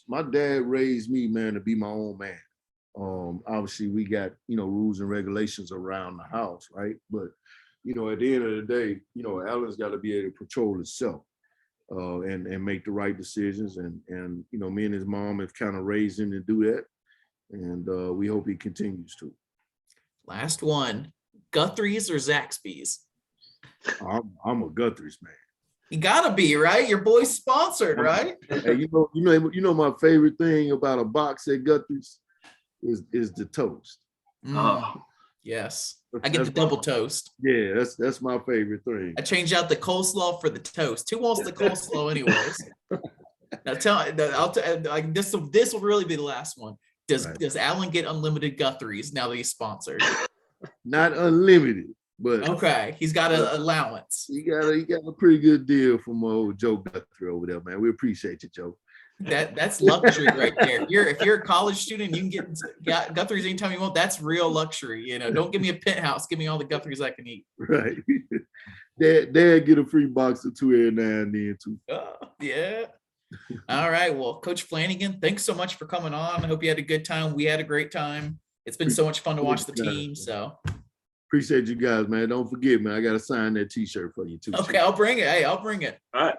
B: my dad raised me, man, to be my own man. Obviously we got, rules and regulations around the house, right? But, at the end of the day, Allen's got to be able to control himself and make the right decisions. And me and his mom have kind of raised him to do that. And we hope he continues to.
A: Last one, Guthrie's or Zaxby's?
B: I'm a Guthrie's man.
A: You gotta be, right? Your boy's sponsored, right?
B: Hey, my favorite thing about a box at Guthrie's is the toast.
A: Yes. I get the double toast.
B: Yeah, that's my favorite thing.
A: I change out the coleslaw for the toast. Who wants the coleslaw anyways? Now this will really be the last one. Does Allen get unlimited Guthrie's now that he's sponsored?
B: Not unlimited, but
A: okay, he's got an allowance.
B: He got a pretty good deal from old Joe Guthrie over there, man. We appreciate you, Joe.
A: That's luxury right there. If you're a college student, you can get Guthrie's anytime you want. That's real luxury. Don't give me a penthouse. Give me all the Guthrie's I can eat.
B: Right. Dad get a free box or two every now and then too.
A: Yeah. All right. Well, Coach Flanigan, thanks so much for coming on. I hope you had a good time. We had a great time. It's been so much fun to watch the
B: Appreciate you
A: team.
B: guys.
A: So
B: Appreciate you guys, man. Don't forget, man. I got to sign that T-shirt for you too.
A: okay, I'll bring it. Hey, I'll bring it.
C: All right.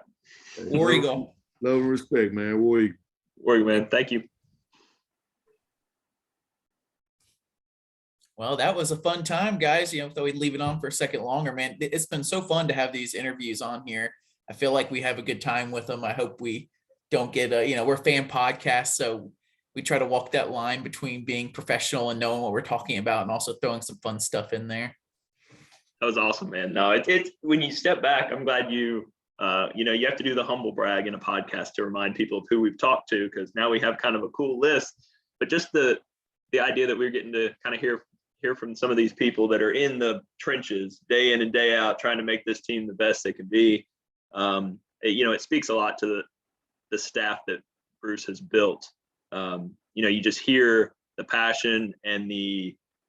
A: War Eagle.
B: Love and respect, man. War Eagle.
C: War Eagle, man. Thank you.
A: Well, that was a fun time, guys. Thought we'd leave it on for a second longer, man. It's been so fun to have these interviews on here. I feel like we have a good time with them. I hope we don't get we're fan podcasts, so we try to walk that line between being professional and knowing what we're talking about and also throwing some fun stuff in there.
C: That was awesome, man. No, it's when you step back, I'm glad you have to do the humble brag in a podcast to remind people of who we've talked to, because now we have kind of a cool list. But just the idea that we're getting to kind of hear from some of these people that are in the trenches day in and day out, trying to make this team the best they can be. It speaks a lot to the staff that Bruce has built. You just hear the passion and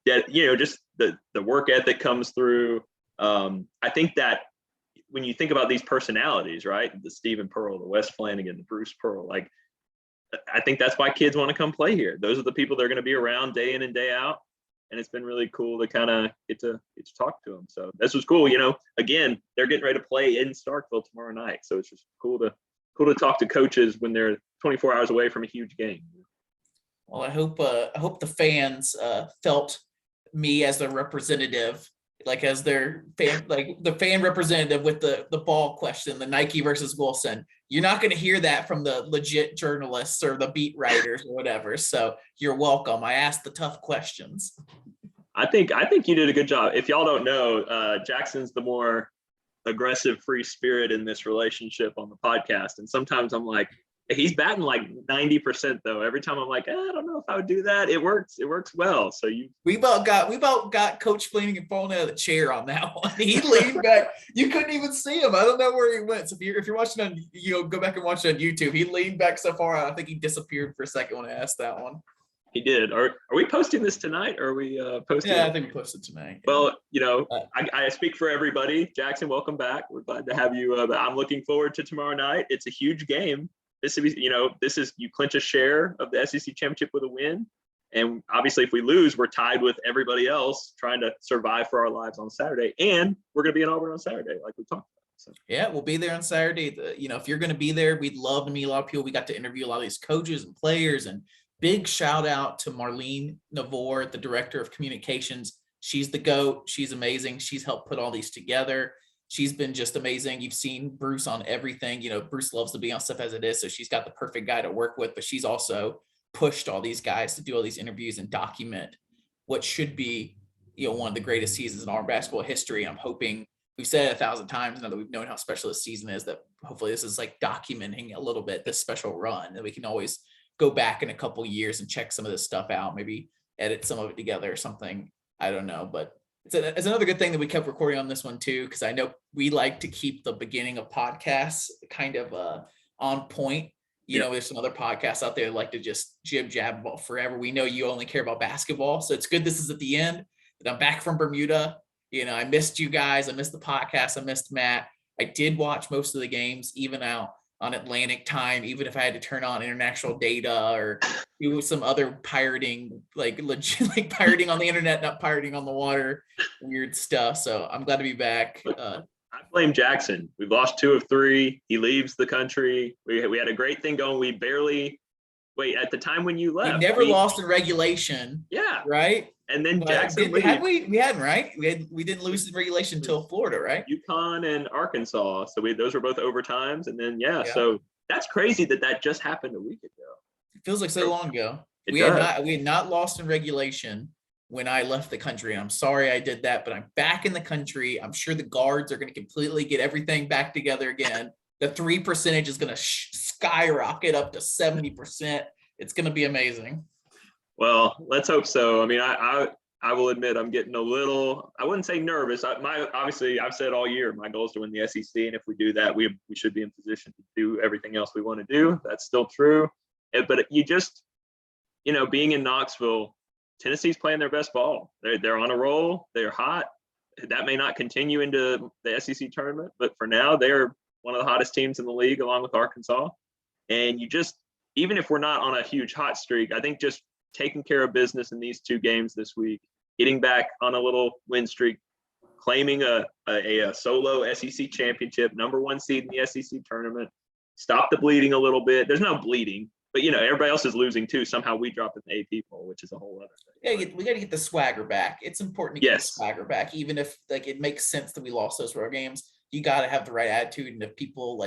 C: just the work ethic comes through. I think that when you think about these personalities, right, the Stephen Pearl, the Wes Flanigan, the Bruce Pearl, like, I think that's why kids want to come play here. Those are the people that are going to be around day in and day out. And it's been really cool to kind of get to talk to them. So this was cool. Again, they're getting ready to play in Starkville tomorrow night. So it's just cool to talk to coaches when they're 24 hours away from a huge game.
A: Well, I hope the fans felt me as their representative, like as their fan, like the fan representative with the ball question, the Nike versus Wilson. You're not going to hear that from the legit journalists or the beat writers or whatever. So you're welcome. I asked the tough questions.
C: I think you did a good job. If y'all don't know, Jackson's the more aggressive, free spirit in this relationship on the podcast. And sometimes I'm like, he's batting like 90% though. Every time I'm like, I don't know if I would do that. It works well. So we about
A: got Coach Flanagan falling out of the chair on that one. He leaned back. You couldn't even see him. I don't know where he went. So if you're watching on, go back and watch it on YouTube. He leaned back so far out. I think he disappeared for a second when I asked that one.
C: He did. Are we posting this tonight, or are we posting?
A: Yeah, I think we posted tonight.
C: Well, I speak for everybody. Jackson, welcome back. We're glad to have you. I'm looking forward to tomorrow night. It's a huge game. This is, you clinch a share of the SEC championship with a win. And obviously if we lose, we're tied with everybody else trying to survive for our lives on Saturday. And we're going to be in Auburn on Saturday, like we talked about. So.
A: Yeah, we'll be there on Saturday. If you're going to be there, we'd love to meet a lot of people. We got to interview a lot of these coaches and players, and big shout out to Marlene Navor, the director of communications. She's the GOAT. She's amazing. She's helped put all these together. She's been just amazing. You've seen Bruce on everything. Bruce loves to be on stuff as it is. So she's got the perfect guy to work with, but she's also pushed all these guys to do all these interviews and document what should be, one of the greatest seasons in our basketball history. I'm hoping, we've said it 1,000 times now that we've known how special this season is, that hopefully this is like documenting a little bit this special run, that we can always go back in a couple of years and check some of this stuff out, maybe edit some of it together or something. I don't know, but it's another good thing that we kept recording on this one too, because I know we like to keep the beginning of podcasts kind of on point. There's some other podcasts out there that like to just jib jab about forever. We know you only care about basketball, so it's good this is at the end, that I'm back from Bermuda. I missed you guys. I missed the podcast. I missed Matt. I did watch most of the games, even out on Atlantic time, even if I had to turn on international data or do some other pirating, like legit, like pirating on the internet, not pirating on the water, weird stuff. So I'm glad to be back.
C: I blame Jackson. We've lost 2 of 3. He leaves the country. We had a great thing going. We barely at the time when you left.
A: We never lost in regulation.
C: Yeah.
A: Right.
C: And then Jackson
A: we hadn't, right? We didn't lose in regulation until Florida, right?
C: UConn and Arkansas. So those were both overtimes. And then, so that's crazy that just happened a week ago.
A: It feels like so long ago. We had not lost in regulation when I left the country. I'm sorry I did that, but I'm back in the country. I'm sure the guards are going to completely get everything back together again. The 3% is going to skyrocket up to 70%. It's going to be amazing.
C: Well, let's hope so. I mean, I will admit I'm getting a little, I wouldn't say nervous. Obviously, I've said all year, my goal is to win the SEC. And if we do that, we should be in position to do everything else we want to do. That's still true. But you just, being in Knoxville, Tennessee's playing their best ball. They're on a roll. They're hot. That may not continue into the SEC tournament, but for now, they're one of the hottest teams in the league, along with Arkansas. And you just, even if we're not on a huge hot streak, I think just taking care of business in these 2 games this week, getting back on a little win streak, claiming a solo SEC championship, #1 seed in the SEC tournament, stop the bleeding a little bit. There's no bleeding, but everybody else is losing too. Somehow we dropped in the AP poll, which is a whole other thing.
A: Yeah, we got to get the swagger back. It's important to get the swagger back, even if it makes sense that we lost those road games. You got to have the right attitude. And if people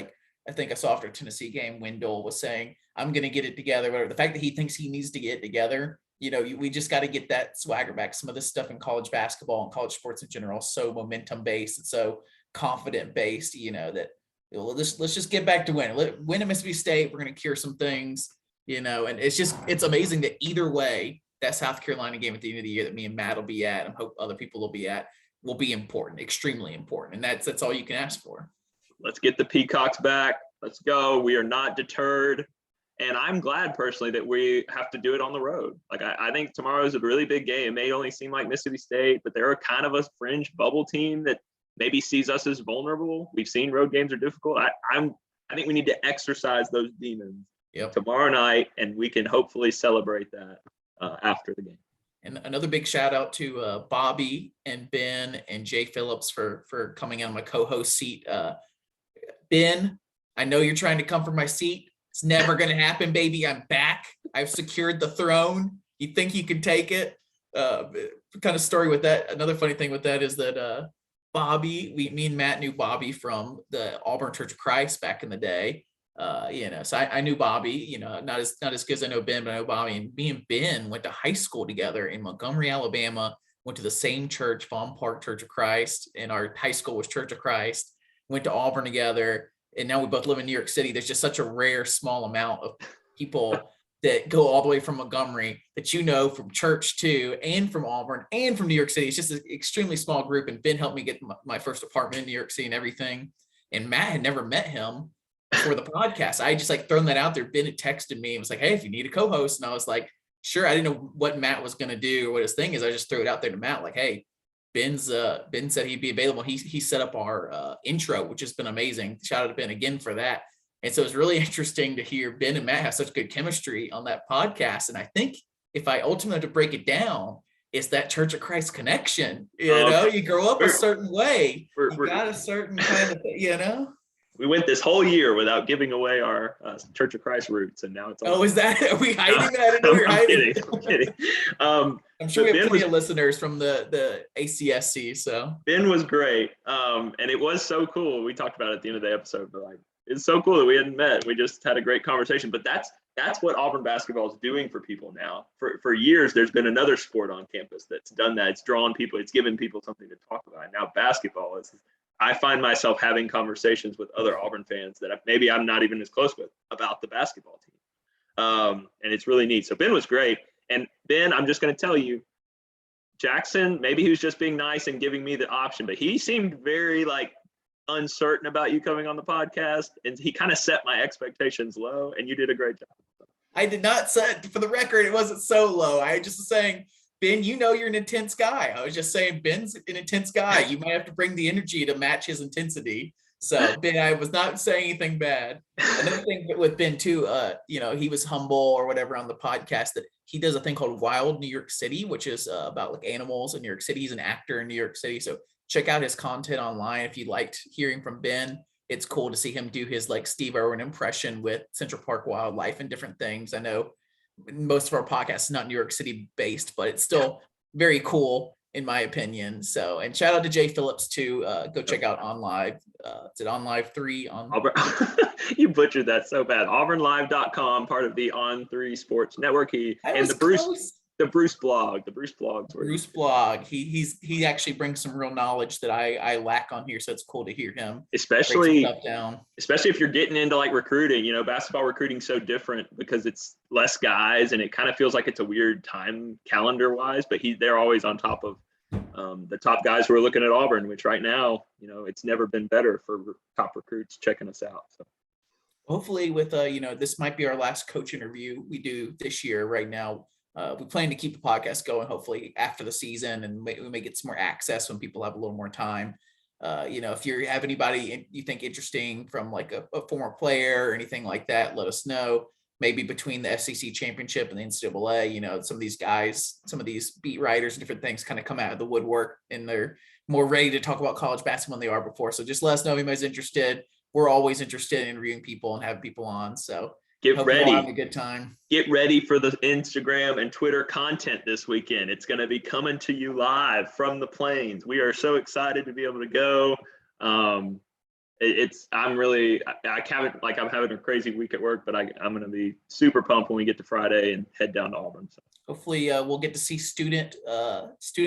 A: I think I saw after a Tennessee game, Wendell was saying, "I'm going to get it together." Whatever. The fact that he thinks he needs to get it together, we just got to get that swagger back. Some of this stuff in college basketball and college sports in general is so momentum based and so confident based. That let's just get back to win at Mississippi State. We're going to cure some things. And it's amazing that either way, that South Carolina game at the end of the year that me and Matt will be at, and hope other people will be at, will be important, extremely important. And that's all you can ask for.
C: Let's get the Peacocks back. Let's go. We are not deterred. And I'm glad personally that we have to do it on the road. I think tomorrow is a really big game. It may only seem like Mississippi State, but they're kind of a fringe bubble team that maybe sees us as vulnerable. We've seen road games are difficult. I think we need to exercise those demons tomorrow night, and we can hopefully celebrate that after the game.
A: And another big shout out to Bobby and Ben and Jay Phillips for coming on my co-host seat. Ben, I know you're trying to come from my seat. It's never going to happen, baby. I'm back. I've secured the throne. You think you can take it? Kind of story with that. Another funny thing with that is that Bobby, me and Matt knew Bobby from the Auburn Church of Christ back in the day. So I knew Bobby, not as good as I know Ben, but I know Bobby. And me and Ben went to high school together in Montgomery, Alabama, went to the same church, Fawn Park Church of Christ, and our high school was Church of Christ, went to Auburn together, and now we both live in New York City. There's just such a rare, small amount of people that go all the way from Montgomery that from church too, and from Auburn and from New York City. It's just an extremely small group, and Ben helped me get my first apartment in New York City and everything. And Matt had never met him for the podcast. I just thrown that out there. Ben had texted me and was like, "Hey, if you need a co-host," and I was like, "Sure." I didn't know what Matt was going to do or what his thing is. I just threw it out there to Matt, like, "Hey, Ben said he'd be available." He set up our intro, which has been amazing. Shout out to Ben again for that. And so it's really interesting to hear Ben and Matt have such good chemistry on that podcast. And I think if I ultimately have to break it down, it's that Church of Christ connection. You grow up a certain way. You got a certain kind of,
C: We went this whole year without giving away our Church of Christ roots, and now it's all.
A: Oh, is that? Are we hiding that?
C: I'm kidding.
A: I'm sure we have plenty of listeners from the ACSC. So
C: Ben was great, and it was so cool. We talked about it at the end of the episode, but it's so cool that we hadn't met. We just had a great conversation. But that's what Auburn basketball is doing for people now. For years, there's been another sport on campus that's done that. It's drawn people. It's given people something to talk about. And now basketball is. I find myself having conversations with other Auburn fans that maybe I'm not even as close with about the basketball team. And it's really neat. So Ben was great. And Ben, I'm just going to tell you, Jackson, maybe he was just being nice and giving me the option, but he seemed very uncertain about you coming on the podcast. And he kind of set my expectations low, and you did a great job.
A: I did not set, for the record, it wasn't so low. I just was saying, Ben, you're an intense guy. I was just saying, Ben's an intense guy. You might have to bring the energy to match his intensity. So, Ben, I was not saying anything bad. Another thing with Ben, too, he was humble or whatever on the podcast, that he does a thing called Wild New York City, which is about animals in New York City. He's an actor in New York City. So check out his content online if you liked hearing from Ben. It's cool to see him do his Steve Irwin impression with Central Park wildlife and different things. I know most of our podcasts is not New York City based, but it's still very cool in my opinion. So, and shout out to Jay Phillips too. Go check out On Live. It's at On Live 3 on
C: Auburn. You butchered that so bad. AuburnLive.com, part of the On3 Sports Network. The Bruce blog. Bruce
A: blog. He actually brings some real knowledge that I lack on here, so it's cool to hear him.
C: Especially if you're getting into recruiting. Basketball recruiting so different because it's less guys, and it kind of feels like it's a weird time calendar wise. But they're always on top of the top guys who are looking at Auburn, which right now, it's never been better for top recruits checking us out. So
A: hopefully, with this might be our last coach interview we do this year. Right now. We plan to keep the podcast going, hopefully after the season, and we may get some more access when people have a little more time. If you have anybody you think interesting from a former player or anything like that, let us know. maybe between the SEC championship and the NCAA, some of these guys, some of these beat writers and different things kind of come out of the woodwork and they're more ready to talk about college basketball than they are before. So just let us know if anybody's interested. We're always interested in interviewing people and have people on. So
C: get
A: hope
C: ready.
A: You're all having a good time.
C: Get ready for the Instagram and Twitter content this weekend. It's going to be coming to you live from the Plains. We are so excited to be able to go. I'm having a crazy week at work, but I'm going to be super pumped when we get to Friday and head down to Auburn. So.
A: Hopefully we'll get to see student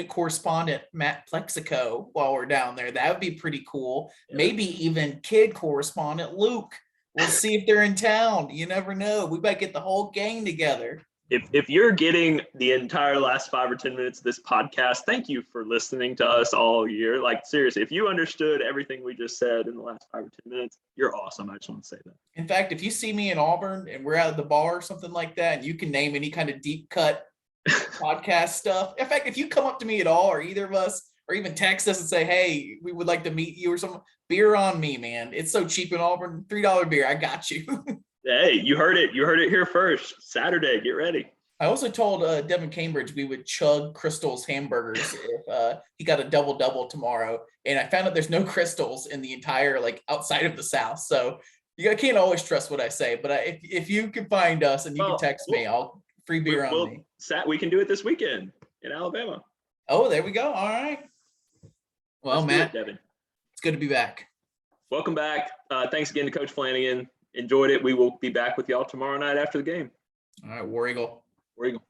A: correspondent Matt Plexico while we're down there. That would be pretty cool. Yeah. Maybe even kid correspondent Luke. We'll see if they're in town. You never know. We might get the whole gang together.
C: If you're getting the entire last 5 or 10 minutes of this podcast, thank you for listening to us all year. Like, seriously, if you understood everything we just said in the last 5 or 10 minutes, you're awesome. I just want to say that.
A: In fact, if you see me in Auburn and we're out at the bar or something like that, and you can name any kind of deep cut podcast stuff. In fact, if you come up to me at all, or either of us, or even text us and say, hey, we would like to meet you or something, beer on me, man. It's so cheap in Auburn. $3 beer. I got you.
C: Hey, you heard it. You heard it here first. Saturday, get ready.
A: I also told Devin Cambridge we would chug Crystal's hamburgers if he got a double-double tomorrow. And I found out there's no Crystals in the entire, outside of the South. So you can't always trust what I say. But if you can find us and you can text me, I'll free beer on me.
C: We can do it this weekend in Alabama.
A: Oh, there we go. All right. Well, Matt,
C: Devin,
A: it's good to be back.
C: Welcome back. Thanks again to Coach Flanigan. Enjoyed it. We will be back with y'all tomorrow night after the game.
A: All right, War Eagle.
C: War Eagle.